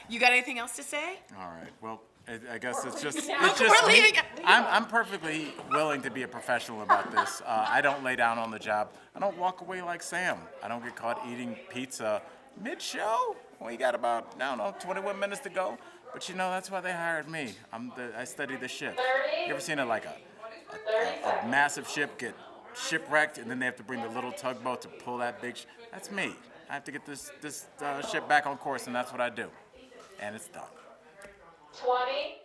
You got anything else to say? All right. Well, I guess it's just We're me. leaving. I'm perfectly willing to be a professional about this. I don't lay down on the job. I don't walk away like Sam. I don't get caught eating pizza mid-show. We got about, 21 minutes to go. But that's why they hired me. I study the ship. You ever seen a massive ship get shipwrecked and then they have to bring the little tugboat to pull that big That's me. I have to get this ship back on course, and that's what I do. And it's done. 20.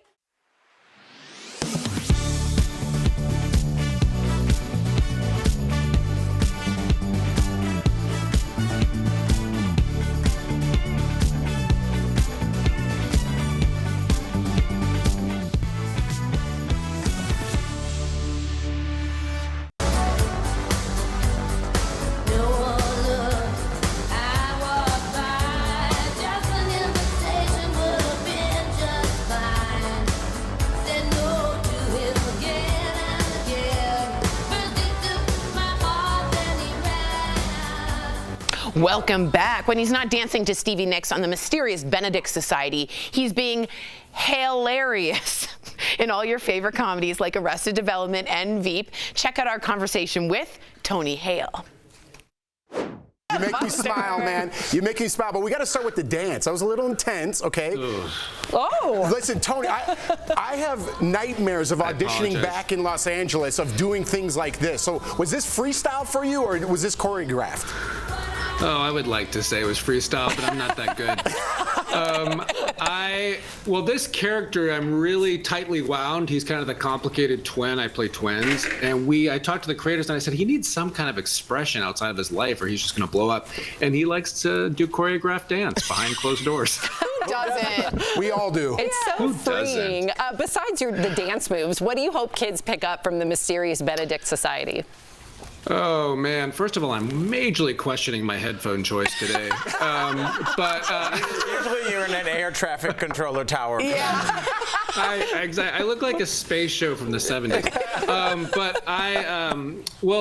Welcome back. When he's not dancing to Stevie Nicks on the mysterious Benedict Society, he's being hilarious in all your favorite comedies like Arrested Development and Veep. Check out our conversation with Tony Hale. You make me smile, man. You make me smile. But we got to start with the dance. I was a little intense, okay? Oh. Listen, Tony, I have nightmares of auditioning back in Los Angeles of doing things like this. So was this freestyle for you or was this choreographed? Oh, I would like to say it was freestyle, but I'm not that good. Well, this character, I'm really tightly wound. He's kind of the complicated twin. I play twins. And I talked to the creators and I said, he needs some kind of expression outside of his life or he's just going to blow up. And he likes to do choreographed dance behind closed doors. Who doesn't? We all do. It's so Who freeing. Besides the dance moves, what do you hope kids pick up from the mysterious Benedict Society? Oh, man. First of all, I'm majorly questioning my headphone choice today. Usually you're in an air traffic controller tower. Yeah. I look like a space show from the 70s.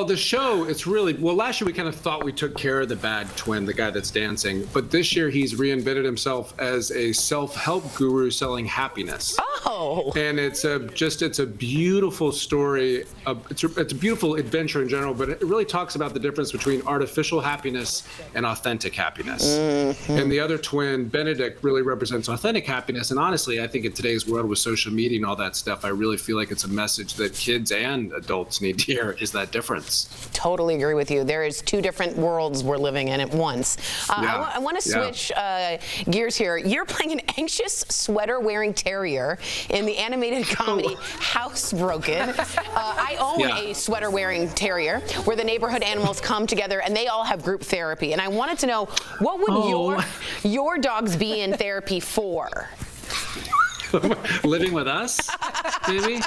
The show, it's really, last year we kind of thought we took care of the bad twin, the guy that's dancing. But this year he's reinvented himself as a self-help guru selling happiness. Oh. And it's a beautiful story. It's a beautiful adventure in general, but it really talks about the difference between artificial happiness and authentic happiness. Mm-hmm. And the other twin, Benedict, really represents authentic happiness. And honestly, I think in today's world with social media and all that stuff, I really feel like it's a message that kids and adults need to hear is that difference. Totally agree with you. There is two different worlds we're living in at once. I want to switch gears here. You're playing an anxious sweater-wearing terrier in the animated comedy Housebroken. I own a sweater-wearing terrier where the neighborhood animals come together and they all have group therapy. And I wanted to know, what would your dogs be in therapy for? Living with us, maybe? He's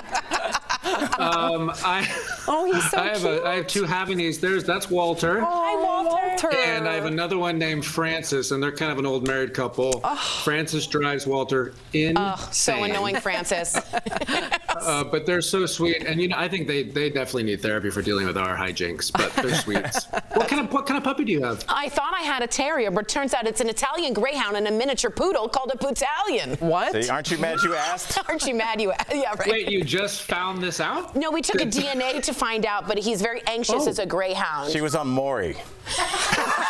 so cute. I have two Havanese. That's Walter. Hi, Walter. And I have another one named Francis, and they're kind of an old married couple. Francis drives Walter insane. So annoying, Francis. But they're so sweet, and I think they definitely need therapy for dealing with our hijinks. But they're sweets. What kind of puppy do you have? I thought I had a terrier, but it turns out it's an Italian greyhound and a miniature poodle called a Pootalian. What? See, aren't you mad you asked? Aren't you mad you asked? Yeah, right. Wait, you just found this out? No, we took a DNA to find out, but he's very anxious as a greyhound. She was on Maury.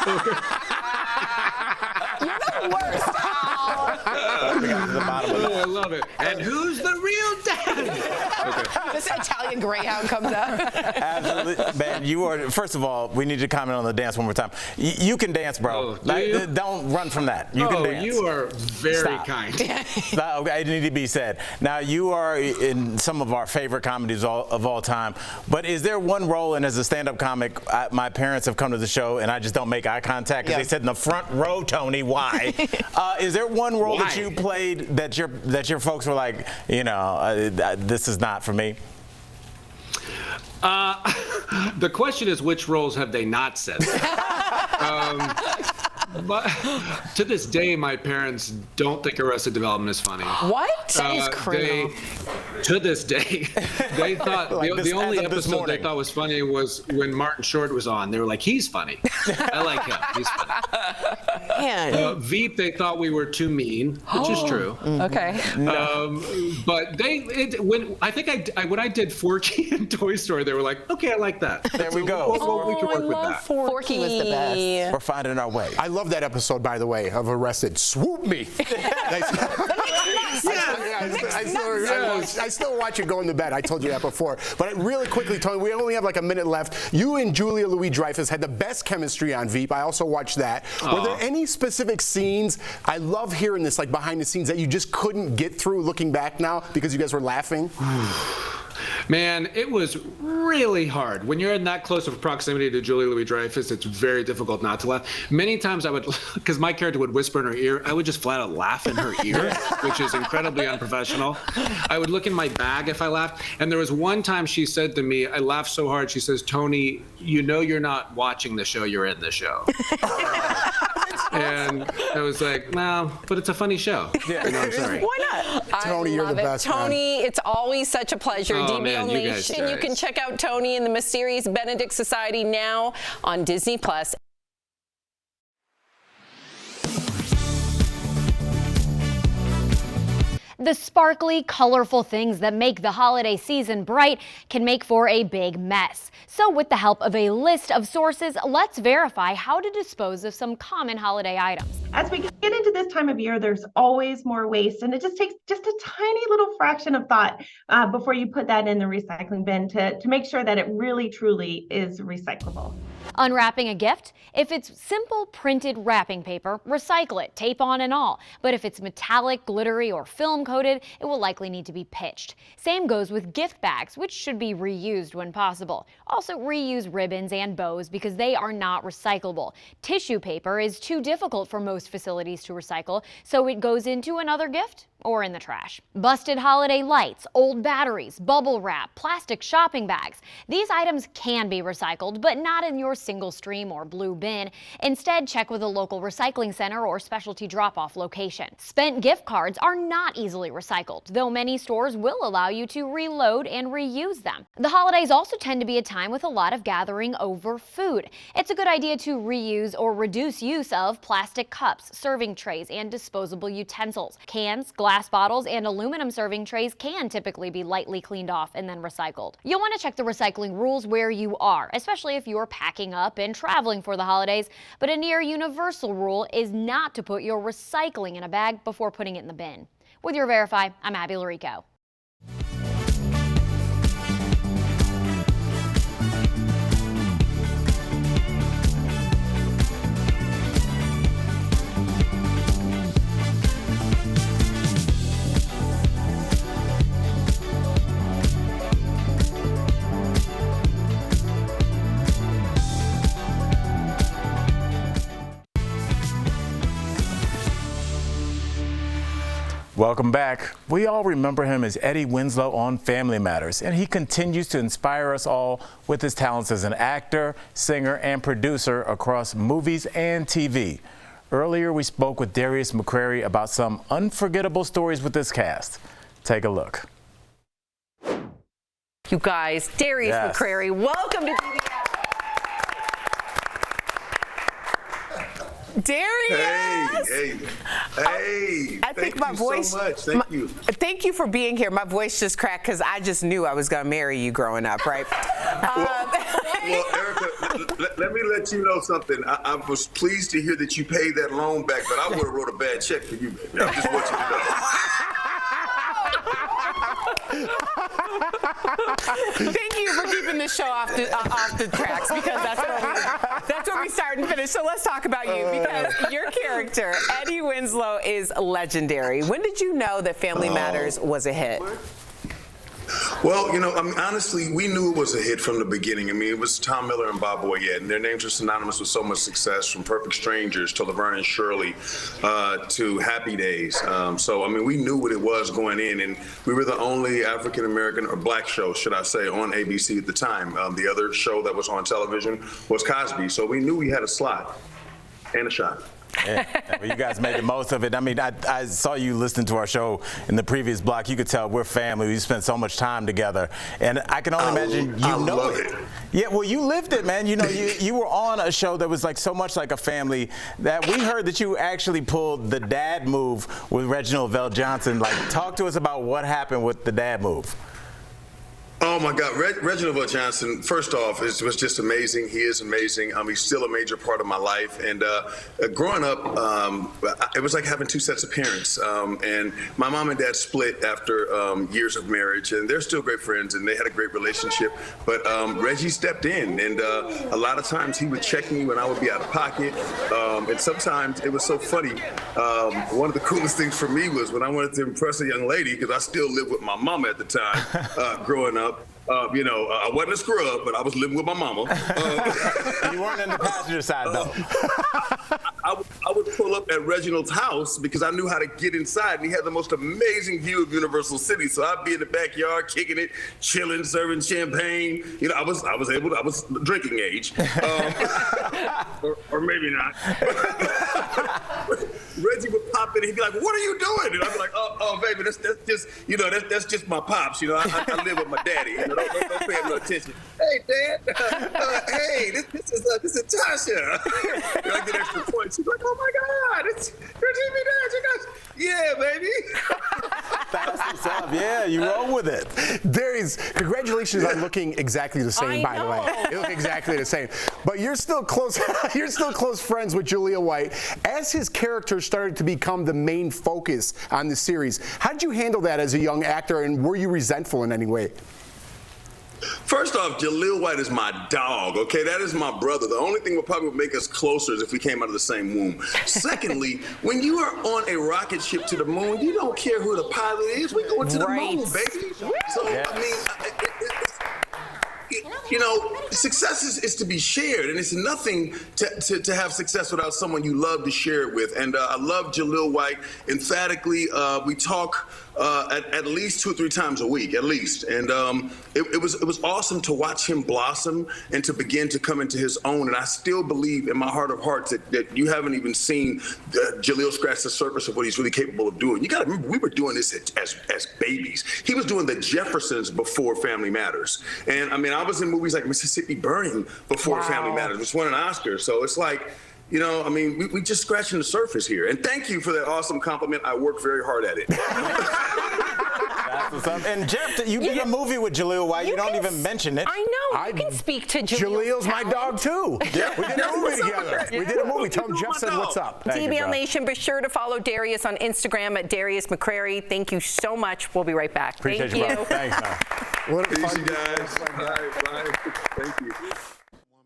You're the worst. I love it. And who's the real dad? This Italian greyhound comes up. Absolutely. Man, you are, first of all, we need to comment on the dance one more time. You can dance, bro. Don't run from that. You can dance. You are very kind. Stop. Okay, it need to be said. Now, you are in some of our favorite comedies of all time, but is there one role, and as a stand-up comic, my parents have come to the show, and I just don't make eye contact because they said in the front row, Tony, why? Is there one role that you played that your folks were like, you know, this is not for me? The question is, which roles have they not said? But to this day, my parents don't think Arrested Development is funny. What? That is criminal. To this day, they thought the only episode they thought was funny was when Martin Short was on. They were like, he's funny. I like him. He's funny. Veep, they thought we were too mean, which is true. Okay. But when I did Forky and Toy Story, they were like, okay, I like that. There we go. We can work with that. Forky was the best. We're finding our way. I love that episode, by the way, of Arrested. Swoop me. I still watch it going to bed. I told you that before. But really quickly, Tony, we only have like a minute left. You and Julia Louis-Dreyfus had the best chemistry on Veep. I also watched that. Were there any specific scenes? I love hearing this, like behind the scenes, that you just couldn't get through looking back now because you guys were laughing? Man, it was really hard. When you're in that close of proximity to Julia Louis-Dreyfus, it's very difficult not to laugh. Many times I would, because my character would whisper in her ear, I would just flat out laugh in her ear, which is incredibly unprofessional. I would look in my bag if I laughed. And there was one time she said to me, I laughed so hard, she says, Tony, you know you're not watching the show, you're in the show. And I was like, no, but it's a funny show. Yeah. You know, I'm sorry. Why not? Tony, you're the best. Tony, it's always such a pleasure. DBL Nation. You can check out Tony and the Mysterious Benedict Society now on Disney+. The sparkly, colorful things that make the holiday season bright can make for a big mess. So with the help of a list of sources, let's verify how to dispose of some common holiday items. As we get into this time of year, there's always more waste, and it just takes just a tiny little fraction of thought before you put that in the recycling bin to make sure that it really, truly is recyclable. Unwrapping a gift? If it's simple printed wrapping paper, recycle it, tape on and all. But if it's metallic, glittery, or film coated, it will likely need to be pitched. Same goes with gift bags, which should be reused when possible. Also reuse ribbons and bows because they are not recyclable. Tissue paper is too difficult for most facilities to recycle, so it goes into another gift or in the trash. Busted holiday lights, old batteries, bubble wrap, plastic shopping bags. These items can be recycled, but not in your single stream or blue bin. Instead, check with a local recycling center or specialty drop-off location. Spent gift cards are not easily recycled, though many stores will allow you to reload and reuse them. The holidays also tend to be a time with a lot of gathering over food. It's a good idea to reuse or reduce use of plastic cups, serving trays, and disposable utensils. Cans, glass bottles, and aluminum serving trays can typically be lightly cleaned off and then recycled. You'll want to check the recycling rules where you are, especially if you're packing up and traveling for the holidays, but a near universal rule is not to put your recycling in a bag before putting it in the bin. With your Verify, I'm Abby Larico. Welcome back. We all remember him as Eddie Winslow on Family Matters, and he continues to inspire us all with his talents as an actor, singer, and producer across movies and TV. Earlier, we spoke with Darius McCrary about some unforgettable stories with this cast. Take a look. You guys, Darius McCrary, welcome to DBL. Darius! Hey! I think my voice. So much. Thank you. Thank you for being here. My voice just cracked because I just knew I was going to marry you growing up, right? Well, Erica, Let me let you know something. I was pleased to hear that you paid that loan back, but I would have wrote a bad check for you, baby. I just want you to know. Thank you for keeping the show off the tracks, because that's where we start and finish. So let's talk about you, because your character, Eddie Winslow, is legendary. When did you know that Family Matters was a hit? Well, you know, I mean, honestly, we knew it was a hit from the beginning. I mean, it was Tom Miller and Bob Boyette, and their names are synonymous with so much success, from Perfect Strangers to Laverne and Shirley to Happy Days. So, I mean, we knew what it was going in, and we were the only African-American or black show, should I say, on ABC at the time. The other show that was on television was Cosby, so we knew we had a slot and a shot. Yeah, well, you guys made the most of it. I mean, I saw you listening to our show in the previous block. You could tell we're family. We spent so much time together, and I can only imagine you know it. Yeah, well, you lived it, man. You know, you were on a show that was like so much like a family that we heard that you actually pulled the dad move with Reginald VelJohnson. Like, talk to us about what happened with the dad move. Oh my God, Reginald VelJohnson, first off, was just amazing. He is amazing. He's still a major part of my life. And growing up, it was like having two sets of parents. And my mom and dad split after years of marriage, and they're still great friends, and they had a great relationship. But Reggie stepped in, and a lot of times he would check me when I would be out of pocket. And sometimes it was so funny. One of the coolest things for me was when I wanted to impress a young lady, because I still lived with my mama at the time, growing up. You know, I wasn't a scrub, but I was living with my mama. You weren't on the passenger side, though. I would pull up at Reginald's house because I knew how to get inside, and he had the most amazing view of Universal City. So I'd be in the backyard, kicking it, chilling, serving champagne. You know, I was drinking age, or maybe not. Reggie would pop in, and he'd be like, "What are you doing?" And I'd be like, "Oh, baby, that's just, you know, that's just my pops. You know, I live with my daddy. You know, don't pay him no attention. Hey, Dad. Hey, this is Tasha." You know, I get extra points. She's like, "Oh my God, it's your TV Dad. You guys, yeah, baby." That's what's up. Yeah, you roll with it. Darius, congratulations on looking exactly the same. By the way, you look exactly the same. But you're still close. You're still close friends with Jaleel White. As his character started to become the main focus on the series, how did you handle that as a young actor, and were you resentful in any way? First off, Jaleel White is my dog, okay? That is my brother. The only thing that probably would make us closer is if we came out of the same womb. Secondly, when you are on a rocket ship to the moon, you don't care who the pilot is. We going to the moon, baby. So, I mean, you know, success is to be shared, and it's nothing to have success without someone you love to share it with. And I love Jaleel White. Emphatically, we talk at least 2 or 3 times a week, at least. And it was awesome to watch him blossom and to begin to come into his own. And I still believe in my heart of hearts that you haven't even seen Jaleel scratch the surface of what he's really capable of doing. You got to remember, we were doing this as babies. He was doing the Jeffersons before Family Matters. And I mean, I was in movies like Mississippi Burning before Family Matters, which won an Oscar. So it's like, you know, I mean, we just scratching the surface here. And thank you for that awesome compliment. I worked very hard at it. That's what's up. And Jeff, you did a movie with Jaleel White. You don't even mention it. I know. You can speak to Jaleel's my dog, too. Yeah, we did a movie together. We did a movie. Tell him Jeff said what's up. DBL Nation, be sure to follow Darius on Instagram at Darius McCrary. Thank you so much. We'll be right back. Appreciate Thank you. Thanks, man. What a fun guys. Bye. Thank you.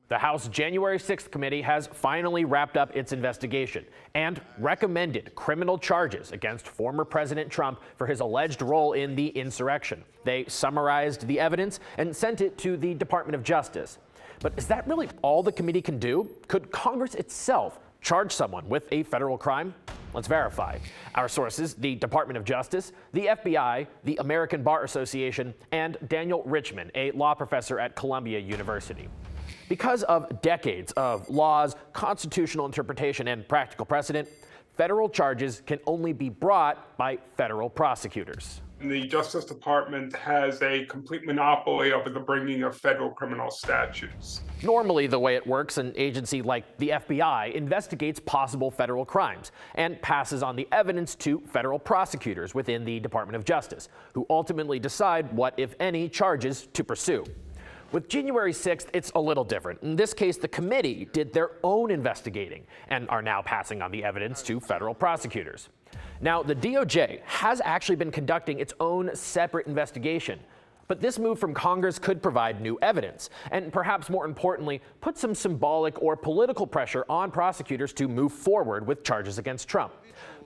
The House January 6th committee has finally wrapped up its investigation and recommended criminal charges against former President Trump for his alleged role in the insurrection. They summarized the evidence and sent it to the Department of Justice. But is that really all the committee can do? Could Congress itself charge someone with a federal crime? Let's verify. Our sources, the Department of Justice, the FBI, the American Bar Association, and Daniel Richman, a law professor at Columbia University. Because of decades of laws, constitutional interpretation, and practical precedent, federal charges can only be brought by federal prosecutors. The Justice Department has a complete monopoly over the bringing of federal criminal statutes. Normally, the way it works, an agency like the FBI investigates possible federal crimes and passes on the evidence to federal prosecutors within the Department of Justice, who ultimately decide what, if any, charges to pursue. With January 6th, it's a little different. In this case, the committee did their own investigating and are now passing on the evidence to federal prosecutors. Now, the DOJ has actually been conducting its own separate investigation. But this move from Congress could provide new evidence, and perhaps more importantly, put some symbolic or political pressure on prosecutors to move forward with charges against Trump.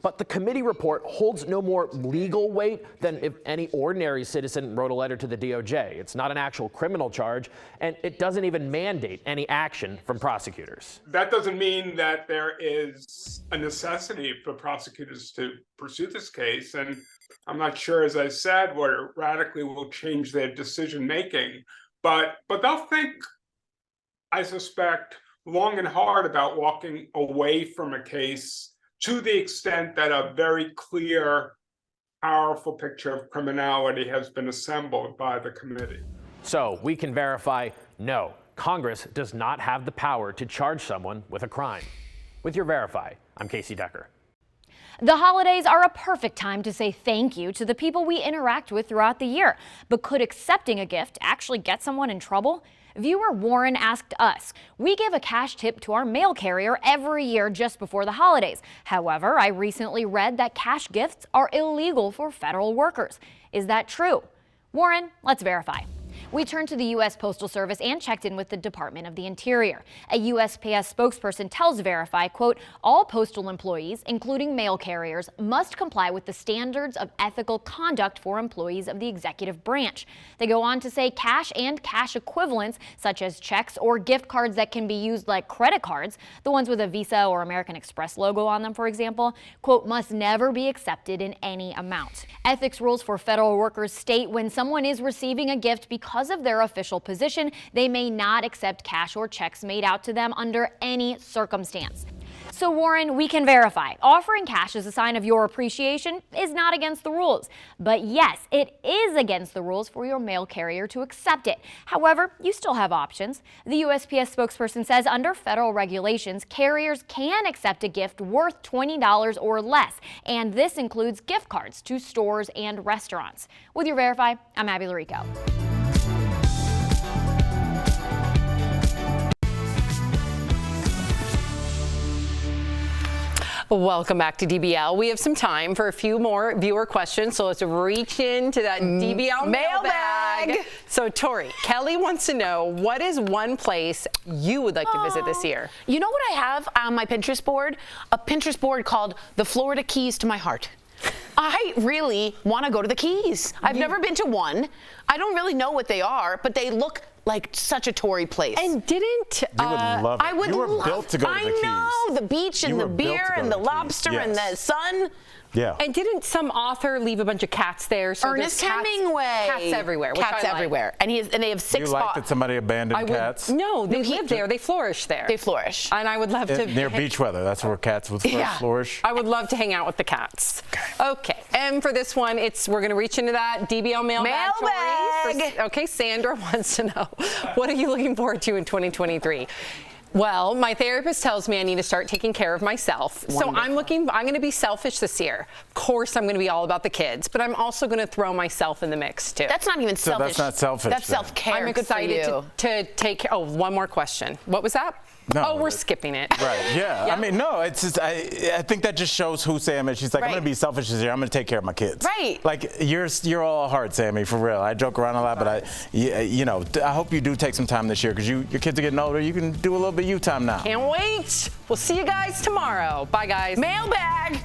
But the committee report holds no more legal weight than if any ordinary citizen wrote a letter to the DOJ. It's not an actual criminal charge, and it doesn't even mandate any action from prosecutors. That doesn't mean that there is a necessity for prosecutors to pursue this case, and I'm not sure, as I said, whether it radically will change their decision making, but they'll think, I suspect, long and hard about walking away from a case to the extent that a very clear, powerful picture of criminality has been assembled by the committee. So we can verify, no, Congress does not have the power to charge someone with a crime. With your Verify, I'm Casey Decker. The holidays are a perfect time to say thank you to the people we interact with throughout the year. But could accepting a gift actually get someone in trouble? Viewer Warren asked us. We give a cash tip to our mail carrier every year just before the holidays. However, I recently read that cash gifts are illegal for federal workers. Is that true? Warren, let's verify. We turned to the U.S. Postal Service and checked in with the Department of the Interior. A USPS spokesperson tells Verify, quote, all postal employees, including mail carriers, must comply with the standards of ethical conduct for employees of the executive branch. They go on to say cash and cash equivalents, such as checks or gift cards that can be used like credit cards, the ones with a Visa or American Express logo on them, for example, quote, must never be accepted in any amount. Ethics rules for federal workers state when someone is receiving a gift because of their official position, they may not accept cash or checks made out to them under any circumstance. So Warren, we can verify. Offering cash as a sign of your appreciation is not against the rules. But yes, it is against the rules for your mail carrier to accept it. However, you still have options. The USPS spokesperson says under federal regulations, carriers can accept a gift worth $20 or less. And this includes gift cards to stores and restaurants. With your Verify, I'm Abby Larico. Welcome back to DBL. We have some time for a few more viewer questions, so let's reach into that DBL mailbag. So Tori, Kelly wants to know, what is one place you would like to visit this year? You know what I have on my Pinterest board? A Pinterest board called The Florida Keys to My Heart. I really want to go to the Keys. I've never been to one. I don't really know what they are, but they look like such a Tory place. And didn't you would love it. I would you were love built to go to the Keys. I know, the beach and the beer and the lobster and the sun. Yeah. And didn't some author leave a bunch of cats there? So Ernest Hemingway. Cats everywhere. Cats everywhere. And they have 6 You like that somebody abandoned cats? No, they live there. They flourish there. They flourish. And I would love to. Near beach weather. That's where cats would flourish. I would love to hang out with the cats. Okay. And for this one, we're going to reach into that DBL mailbag. Okay, Sandra wants to know, what are you looking forward to in 2023? Well, my therapist tells me I need to start taking care of myself. So I'm going to be selfish this year. Of course, I'm going to be all about the kids, but I'm also going to throw myself in the mix too. That's not even selfish. So that's not selfish. That's self-care. I'm excited to take care. Oh, one more question. What was that? No, oh, we're skipping it. Right, yeah. I mean, no, it's just, I think that just shows who Sam is. She's like, I'm going to be selfish this year. I'm going to take care of my kids. Right. Like, you're all heart, Sammy, for real. I joke around a lot, but I hope you do take some time this year because your kids are getting older. You can do a little bit of you time now. Can't wait. We'll see you guys tomorrow. Bye, guys. Mailbag.